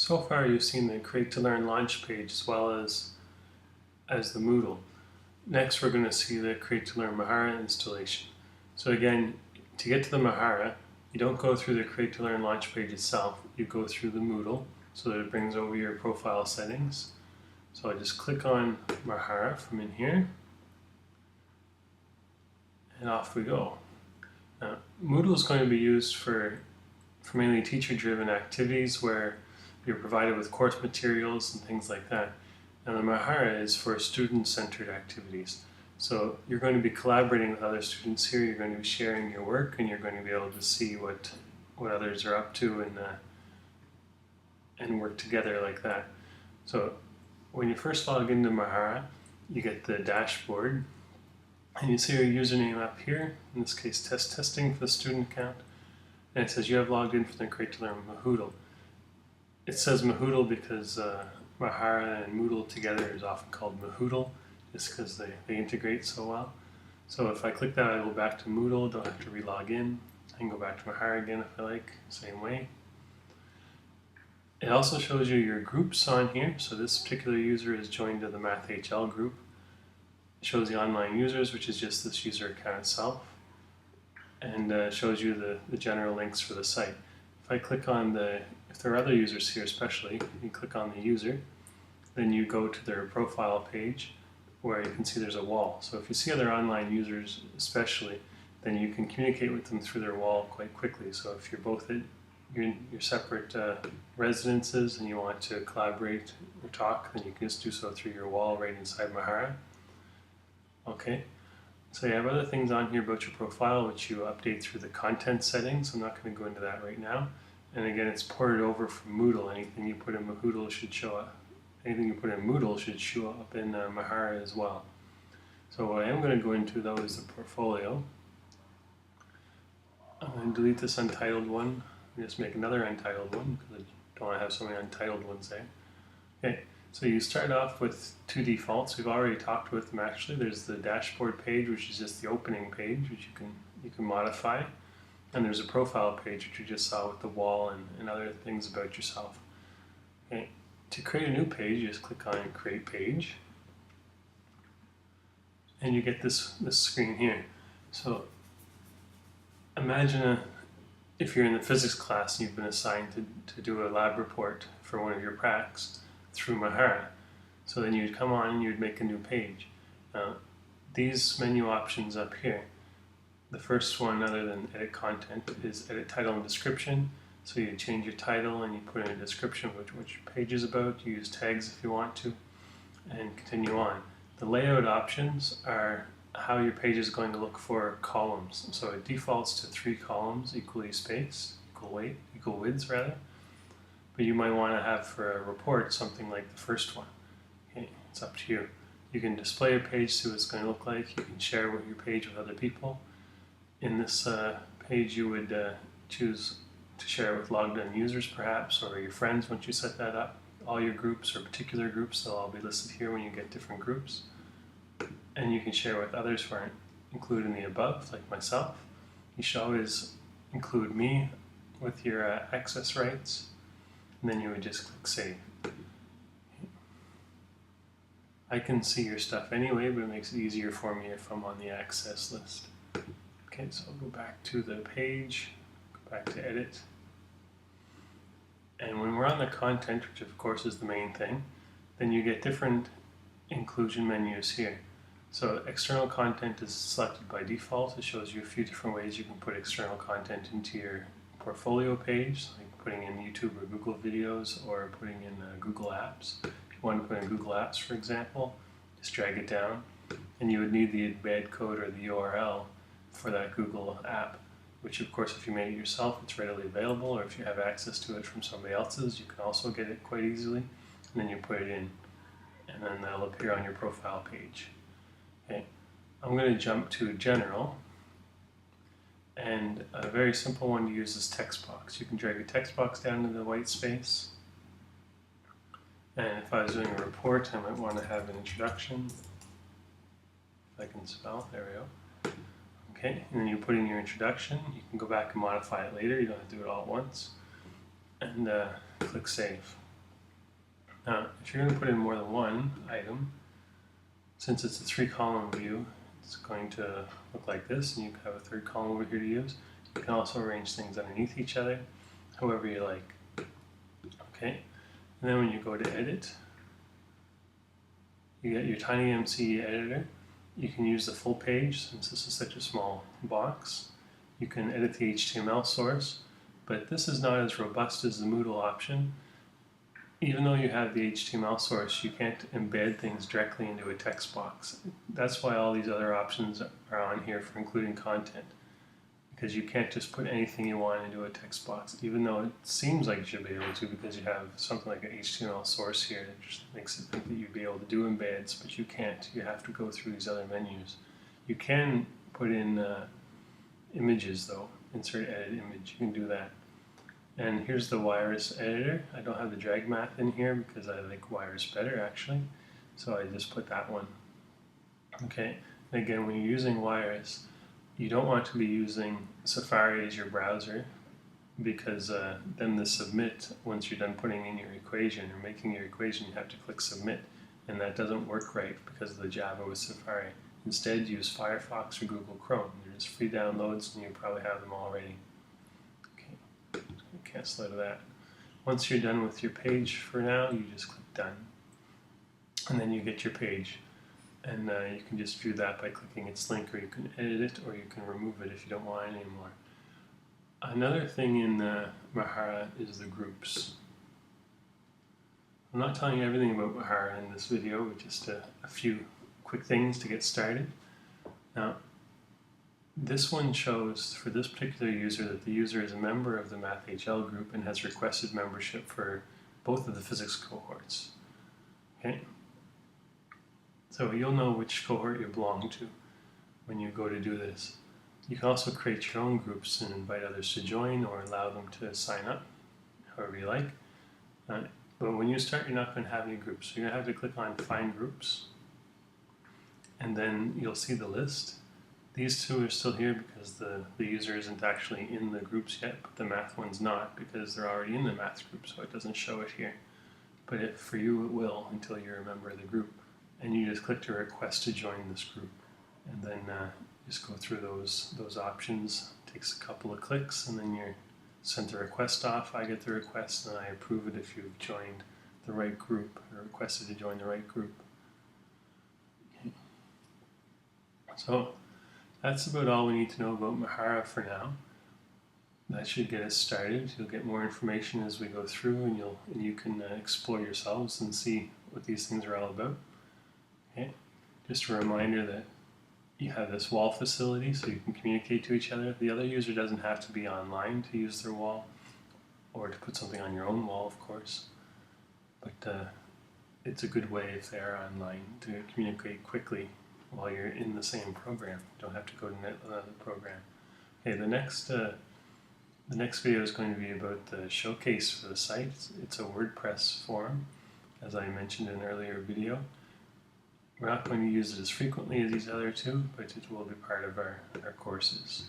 So far you've seen the CreateToLearn launch page as well as the Moodle. Next we're going to see the CreateToLearn Mahara installation. So again, to get to the Mahara, you don't go through the CreateToLearn launch page itself, you go through the Moodle so that it brings over your profile settings. So I just click on Mahara from in here and off we go. Now, Moodle is going to be used for mainly teacher-driven activities where you're provided with course materials and things like that. And the Mahara is for student-centered activities. So you're going to be collaborating with other students here, you're going to be sharing your work, and you're going to be able to see what others are up to and work together like that. So when you first log into Mahara, you get the dashboard, and you see your username up here, in this case testing for the student account, and it says you have logged in for the CreateToLearn Mahara. It says Mahara because Mahara and Moodle together is often called Mahara, just because they integrate so well. So if I click that, I go back to Moodle, don't have to re-log in. I can go back to Mahara again if I like, same way. It also shows you your groups on here. So this particular user is joined to the MathHL group. It shows the online users, which is just this user account itself, and shows you the general links for the site. If I click on if there are other users here especially, you click on the user, then you go to their profile page where you can see there's a wall. So if you see other online users especially, then you can communicate with them through their wall quite quickly. So if you're both in your separate residences and you want to collaborate or talk, then you can just do so through your wall right inside Mahara. Okay. So you have other things on here about your profile which you update through the content settings. I'm not going to go into that right now. And again, it's ported over from Moodle. Anything you put in Moodle should show up. Anything you put in Moodle should show up in Mahara as well. So what I am going to go into though is the portfolio. I'm going to delete this untitled one and just make another untitled one because I don't want to have so many untitled ones there. Okay. So you start off with two defaults. We've already talked with them actually. There's the dashboard page, which is just the opening page, which you can modify. And there's a profile page, which you just saw with the wall and other things about yourself. Okay. To create a new page, you just click on Create Page. And you get this screen here. So imagine if you're in the physics class and you've been assigned to do a lab report for one of your pracs through Mahara. So then you'd come on and you'd make a new page. These menu options up here, the first one other than edit content is edit title and description. So you change your title and you put in a description of which page is about. You use tags if you want to, and continue on. The layout options are how your page is going to look for columns. So it defaults to 3 columns equally spaced, equal widths rather. But you might want to have for a report something like the first one. Okay, it's up to you. You can display your page, see what it's going to look like. You can share your page with other people. In this page you would choose to share with logged in users perhaps, or your friends once you set that up. All your groups or particular groups, they'll all be listed here when you get different groups. And you can share with others who aren't included in the above, like myself. You should always include me with your access rights. And then you would just click Save. I can see your stuff anyway, but it makes it easier for me if I'm on the access list. Okay, so I'll go back to the page, go back to Edit. And when we're on the content, which of course is the main thing, then you get different inclusion menus here. So external content is selected by default. It shows you a few different ways you can put external content into your portfolio page, like putting in YouTube or Google videos or putting in Google Apps. If you want to put in Google Apps, for example, just drag it down, and you would need the embed code or the URL for that Google app, which of course if you made it yourself, it's readily available, or if you have access to it from somebody else's, you can also get it quite easily, and then you put it in, and then that'll appear on your profile page. Okay. I'm going to jump to General. And a very simple one to use is text box. You can drag a text box down into the white space. And if I was doing a report, I might want to have an introduction. If I can spell, there we go. Okay, and then you put in your introduction. You can go back and modify it later. You don't have to do it all at once. And click Save. Now, if you're going to put in more than one item, since it's a 3-column view, it's going to look like this, and you have a third column over here to use. You can also arrange things underneath each other, however you like. Okay, and then when you go to edit, you get your TinyMC editor. You can use the full page since this is such a small box. You can edit the HTML source, but this is not as robust as the Moodle option. Even though you have the HTML source, you can't embed things directly into a text box. That's why all these other options are on here for including content, because you can't just put anything you want into a text box, even though it seems like you should be able to because you have something like an HTML source here that just makes it think that you'd be able to do embeds, but you can't. You have to go through these other menus. You can put in images though, insert edit image, you can do that. And here's the Wirus editor. I don't have the drag math in here because I like Wirus better actually, so I just put that one. Okay, and again, when you're using Wirus, you don't want to be using Safari as your browser, because then the submit, once you're done putting in your equation or making your equation, you have to click submit, and that doesn't work right because of the Java with Safari. Instead, use Firefox or Google Chrome. They're just free downloads and you probably have them already. Okay, cancel out of that. Once you're done with your page for now, you just click done, and then you get your page. And you can just view that by clicking its link, or you can edit it, or you can remove it if you don't want it anymore. Another thing in Mahara is the groups. I'm not telling you everything about Mahara in this video, but just a few quick things to get started. Now, this one shows for this particular user that the user is a member of the MathHL group and has requested membership for both of the physics cohorts. Okay? So you'll know which cohort you belong to when you go to do this. You can also create your own groups and invite others to join or allow them to sign up, however you like. But when you start, you're not going to have any groups. So you're going to have to click on Find Groups, and then you'll see the list. These two are still here because the user isn't actually in the groups yet, but the math one's not because they're already in the math group, so it doesn't show it here. But for you, it will until you're a member of the group. And you just click to request to join this group, and then just go through those options. It takes a couple of clicks, and then you're sent the request off. I get the request, and I approve it if you've joined the right group or requested to join the right group. Okay. So that's about all we need to know about Mahara for now. That should get us started. You'll get more information as we go through, and you can explore yourselves and see what these things are all about. Okay. Just a reminder that you have this wall facility so you can communicate to each other. The other user doesn't have to be online to use their wall, or to put something on your own wall, of course. But it's a good way if they're online to communicate quickly while you're in the same program. You don't have to go to another program. Okay, the next video is going to be about the showcase for the site. It's a WordPress forum, as I mentioned in an earlier video. We're not going to use it as frequently as these other two, but it will be part of our courses.